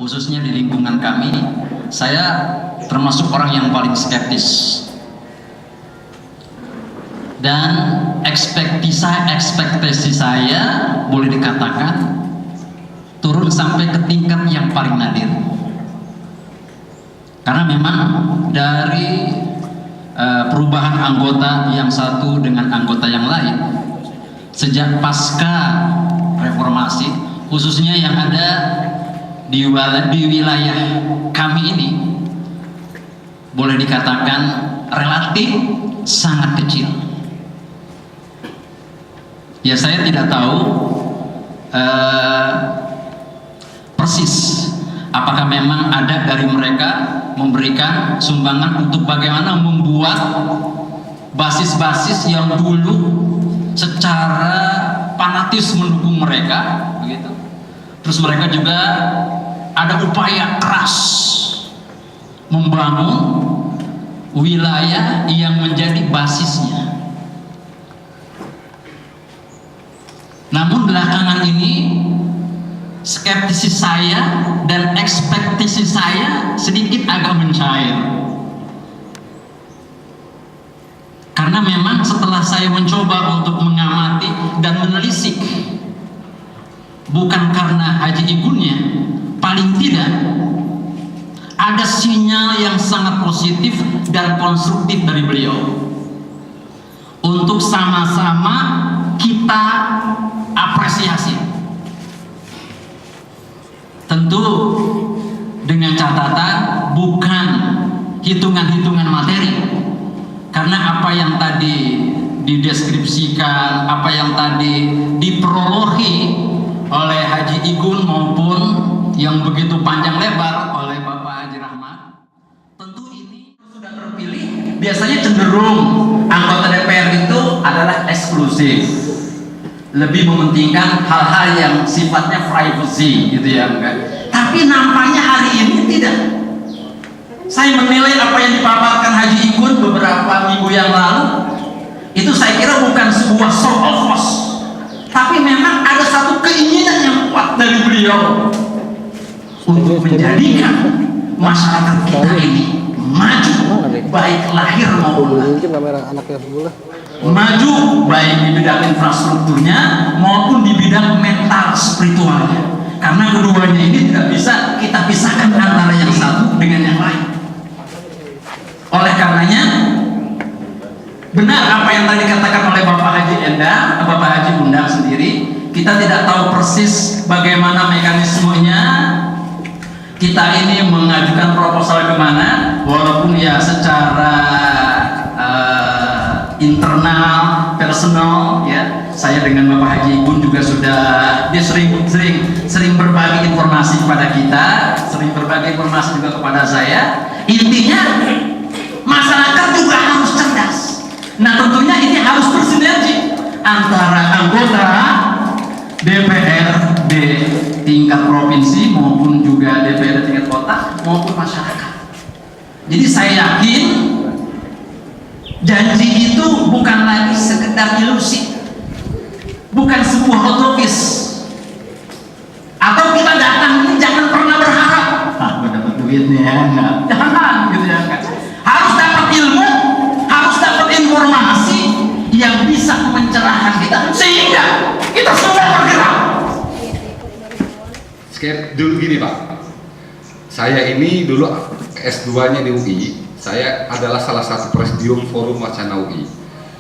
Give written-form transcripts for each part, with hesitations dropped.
khususnya di lingkungan kami, saya termasuk orang yang paling skeptis. Dan ekspektasi saya boleh dikatakan turun sampai ke tingkat yang paling nadir. Karena memang dari perubahan anggota yang satu dengan anggota yang lain sejak pasca reformasi, khususnya yang ada di wilayah kami ini, boleh dikatakan relatif sangat kecil. Ya, saya tidak tahu persis apakah memang ada dari mereka memberikan sumbangan untuk bagaimana membuat basis-basis yang dulu secara fanatis mendukung mereka, begitu. Terus mereka juga ada upaya keras membangun wilayah yang menjadi basisnya. Namun belakangan ini skeptisis saya dan ekspektasi saya sedikit agak mencair. Karena memang setelah saya mencoba untuk mengamati dan menelisik, bukan karena Haji Igunnya, paling tidak ada sinyal yang sangat positif dan konstruktif dari beliau untuk sama-sama kita apresiasi. Tentu dengan catatan bukan hitungan-hitungan materi, karena apa yang tadi dideskripsikan, apa yang tadi diprologi oleh Haji Igun maupun yang begitu panjang lebar oleh Bapak Haji Rahmat, tentu ini sudah terpilih biasanya cenderung anggota DPR itu adalah eksklusif, lebih mementingkan hal-hal yang sifatnya privacy gitu ya, enggak. Tapi nampaknya hari ini tidak. Saya menilai apa yang dipaparkan Haji Igun beberapa minggu yang lalu itu saya kira bukan sebuah show of force, tapi memang ada satu keinginan yang kuat dari beliau untuk menjadikan masyarakat kita ini maju, baik lahir maupun maju, baik di bidang infrastrukturnya maupun di bidang mental spiritualnya. Karena keduanya ini tidak bisa kita pisahkan antara yang satu dengan yang lain. Oleh karenanya, benar apa yang tadi dikatakan oleh Bapak Haji Endang, Bapak Haji Undang sendiri, kita tidak tahu persis bagaimana mekanismenya. Kita ini mengajukan proposal kemana, walaupun ya secara internal, personal, ya, saya dengan Bapak Haji Igun juga sudah, dia sering berbagi informasi kepada kita, sering berbagi informasi juga kepada saya. Intinya masyarakat juga harus cerdas. Nah, tentunya ini harus bersinergi antara anggota DPRD tingkat provinsi maupun juga DPRD tingkat kota maupun masyarakat. Jadi saya yakin janji itu bukan lagi sekedar ilusi, bukan sebuah utopis. Atau kita datang ini jangan pernah berharap, gue dapat duitnya ya, enggak. Jangan gitu ya kan. Harus dapat ilmu, harus dapat informasi yang bisa mencerahkan kita sehingga kita semua bergerak. Dulu gini Pak, saya ini dulu S2-nya di UI. Saya adalah salah satu presidium forum wacana UI.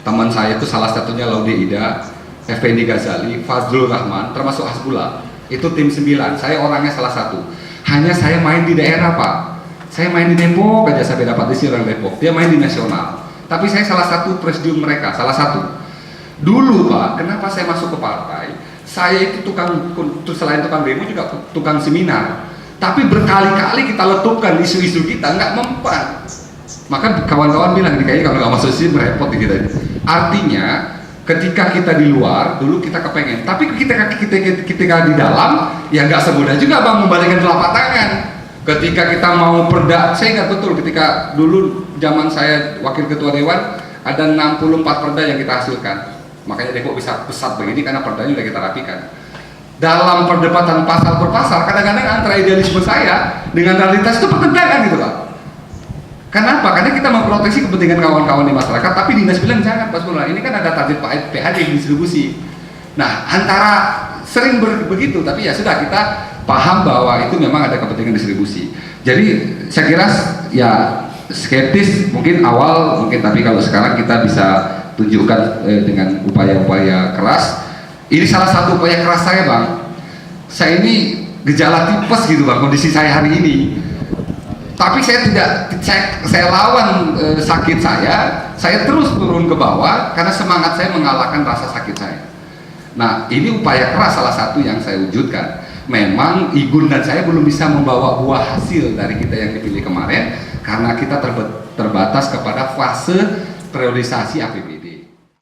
Teman saya itu salah satunya Laude Ida, Effendi Ghazali, Fazlul Rahman, termasuk Hasbullah. Itu tim 9, saya orangnya salah satu. Hanya saya main di daerah Pak. Saya main di Depok aja, saya dapat di orang Depok. Dia main di nasional. Tapi saya salah satu presidium mereka, salah satu. Dulu Pak, kenapa saya masuk ke partai? Saya itu selain tukang demo juga tukang seminar. Tapi berkali-kali kita letupkan isu-isu kita nggak mempan. Maka kawan-kawan bilang nih kayaknya kalau nggak masuk sini repot kita. Artinya ketika kita di luar dulu kita kepengen, tapi ketika di dalam ya nggak semudah juga Bang membalikkan telapak tangan. Ketika kita mau perda, saya ingat betul ketika dulu zaman saya wakil ketua dewan ada 64 perda yang kita hasilkan. Makanya Depok bisa pesat begini karena perdanya udah kita rapikan. dalam perdebatan pasal per pasal, kadang-kadang antara idealisme saya dengan realitas itu pertentangan gitu Pak. Kenapa? Karena kita memproteksi kepentingan kawan-kawan di masyarakat, tapi dinas bilang jangan Pak Sepuluh, ini kan ada target PAD distribusi. Nah, antara sering begitu, tapi ya sudah, kita paham bahwa itu memang ada kepentingan distribusi. Jadi saya kira ya skeptis mungkin awal, mungkin, tapi kalau sekarang kita bisa tunjukkan dengan upaya-upaya keras. Ini salah satu upaya keras saya Bang. Saya ini gejala tipes gitu Bang, kondisi saya hari ini. Tapi saya tidak, saya lawan sakit saya terus turun ke bawah karena semangat saya mengalahkan rasa sakit saya. Nah, ini upaya keras salah satu yang saya wujudkan. Memang Igun dan saya belum bisa membawa buah hasil dari kita yang dipilih kemarin karena kita terbatas kepada fase priorisasi APBD.